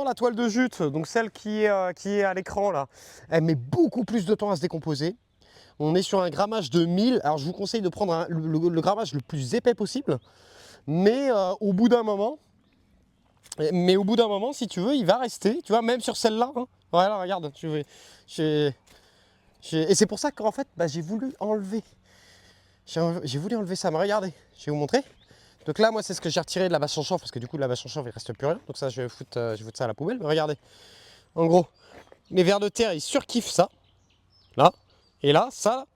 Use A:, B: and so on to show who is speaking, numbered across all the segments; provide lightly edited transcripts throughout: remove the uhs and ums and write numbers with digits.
A: autant la toile de jute, donc celle qui est à l'écran là, elle met beaucoup plus de temps à se décomposer. On est sur un grammage de 1000. Alors je vous conseille de prendre le grammage le plus épais possible. Mais au bout d'un moment, si tu veux, il va rester. Tu vois, même sur celle-là. Hein. Voilà, regarde. Et c'est pour ça qu'en fait, bah, j'ai voulu enlever. J'ai voulu enlever ça. Mais regardez, je vais vous montrer. Donc là, moi, c'est ce que j'ai retiré de la bâche en chanvre. Parce que du coup, de la bâche en chanvre, il reste plus rien. Donc ça, je vais foutre ça à la poubelle. Mais regardez. En gros, les vers de terre, ils surkiffent ça. Là. Et là, ça,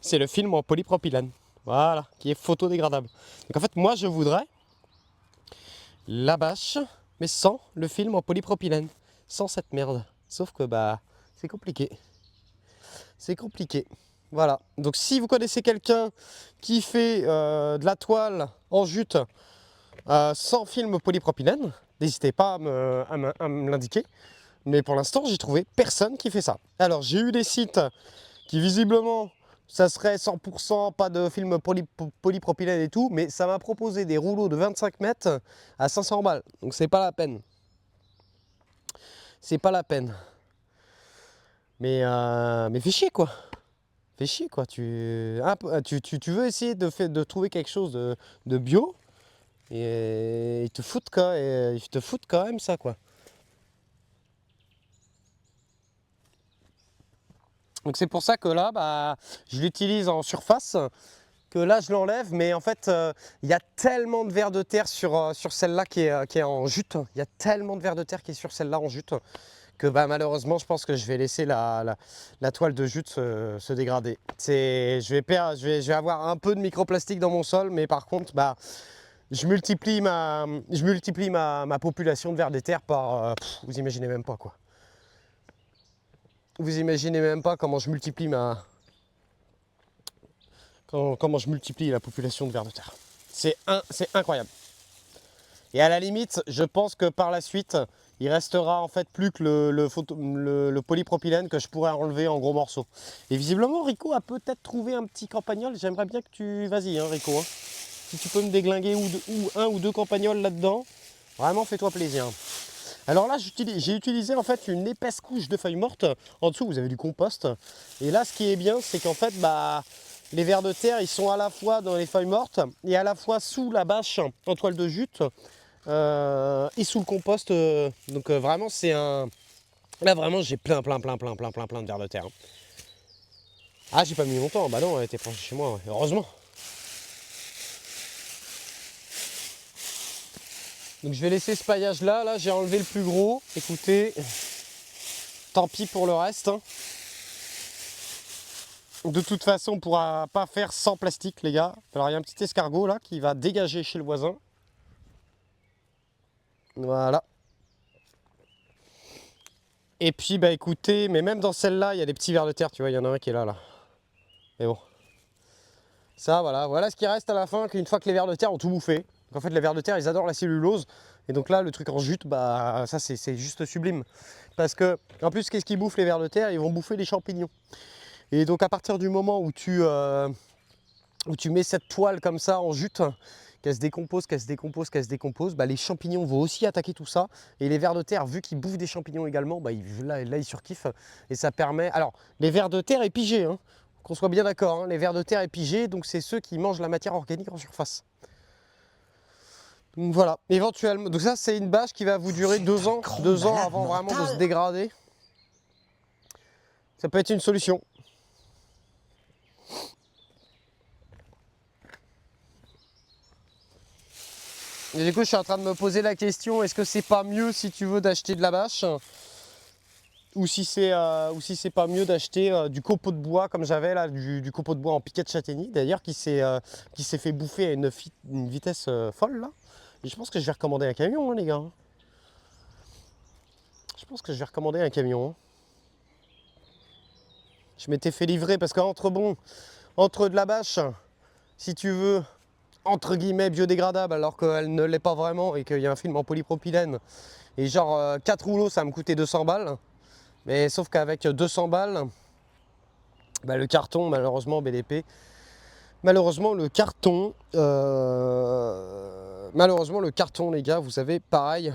A: c'est le film en polypropylène. Voilà, qui est photodégradable. Donc en fait, moi, je voudrais la bâche, mais sans le film en polypropylène. Sans cette merde. Sauf que, bah, c'est compliqué. C'est compliqué. Voilà. Donc si vous connaissez quelqu'un qui fait de la toile en jute sans film polypropylène, n'hésitez pas à me l'indiquer. Mais pour l'instant, j'ai trouvé personne qui fait ça. Alors, j'ai eu des sites qui visiblement, ça serait 100%, pas de film polypropylène et tout, mais ça m'a proposé des rouleaux de 25 mètres à 500 balles. Donc c'est pas la peine. C'est pas la peine. Mais fais chier quoi. Fais chier quoi. Tu veux essayer de trouver quelque chose de bio et ils te foutent quand même ça quoi. Donc c'est pour ça que là, bah, je l'utilise en surface, que là je l'enlève, mais en fait, il y a tellement de vers de terre sur celle-là qui est en jute, il y a tellement de vers de terre qui est sur celle-là en jute, que bah, malheureusement, je pense que je vais laisser la toile de jute se dégrader. Je vais avoir un peu de microplastique dans mon sol, mais par contre, bah, je multiplie ma population de vers de terre par, vous imaginez même pas quoi. Vous imaginez même pas comment je multiplie comment je multiplie la population de vers de terre. C'est incroyable. Et à la limite, je pense que par la suite, il restera en fait plus que le polypropylène que je pourrais enlever en gros morceaux. Et visiblement, Rico a peut-être trouvé un petit campagnol. J'aimerais bien que tu... Vas-y, hein, Rico. Hein. Si tu peux me déglinguer un ou deux campagnols là-dedans, vraiment fais-toi plaisir. Alors là, j'ai utilisé en fait une épaisse couche de feuilles mortes. En dessous, vous avez du compost. Et là, ce qui est bien, c'est qu'en fait, bah, les vers de terre, ils sont à la fois dans les feuilles mortes et à la fois sous la bâche en toile de jute et sous le compost. Donc vraiment, c'est un... Là, vraiment, j'ai plein de vers de terre. Ah, j'ai pas mis longtemps. Bah non, elle était proche de chez moi, ouais. Heureusement. Donc je vais laisser ce paillage là. Là, j'ai enlevé le plus gros. Écoutez, tant pis pour le reste. Hein. De toute façon, on ne pourra pas faire sans plastique, les gars. Alors, il y a un petit escargot là qui va dégager chez le voisin. Voilà. Et puis, bah écoutez, mais même dans celle-là, il y a des petits vers de terre, tu vois, il y en a un qui est là. Mais bon. Ça, voilà ce qui reste à la fin, qu'une fois que les vers de terre ont tout bouffé. Donc en fait, les vers de terre, ils adorent la cellulose. Et donc là, le truc en jute, bah ça, c'est juste sublime. Parce que, en plus, qu'est-ce qu'ils bouffent les vers de terre? Ils vont bouffer les champignons. Et donc à partir du moment où tu mets cette toile comme ça en jute, qu'elle se décompose, bah, les champignons vont aussi attaquer tout ça. Et les vers de terre, vu qu'ils bouffent des champignons également, bah, là, ils surkiffent. Et ça permet... Alors, les vers de terre épigés, hein, qu'on soit bien d'accord, hein, les vers de terre épigés, donc c'est ceux qui mangent la matière organique en surface. Donc voilà, éventuellement. Donc ça, c'est une bâche qui va vous durer 2 ans, 2 ans avant vraiment de se dégrader. Ça peut être une solution. Et du coup, je suis en train de me poser la question, est-ce que c'est pas mieux si tu veux d'acheter de la bâche ou si c'est pas mieux d'acheter du copeau de bois comme j'avais là, du copeau de bois en piquet de châtaignier d'ailleurs qui s'est fait bouffer à une vitesse folle là. Et je pense que je vais recommander un camion hein, les gars. Je pense que je vais recommander un camion. Hein. Je m'étais fait livrer parce qu'entre de la bâche, si tu veux, entre guillemets biodégradable alors qu'elle ne l'est pas vraiment et qu'il y a un film en polypropylène et genre 4 rouleaux ça me coûtait 200 balles mais sauf qu'avec 200 balles bah, le carton malheureusement BDP malheureusement le carton les gars vous savez pareil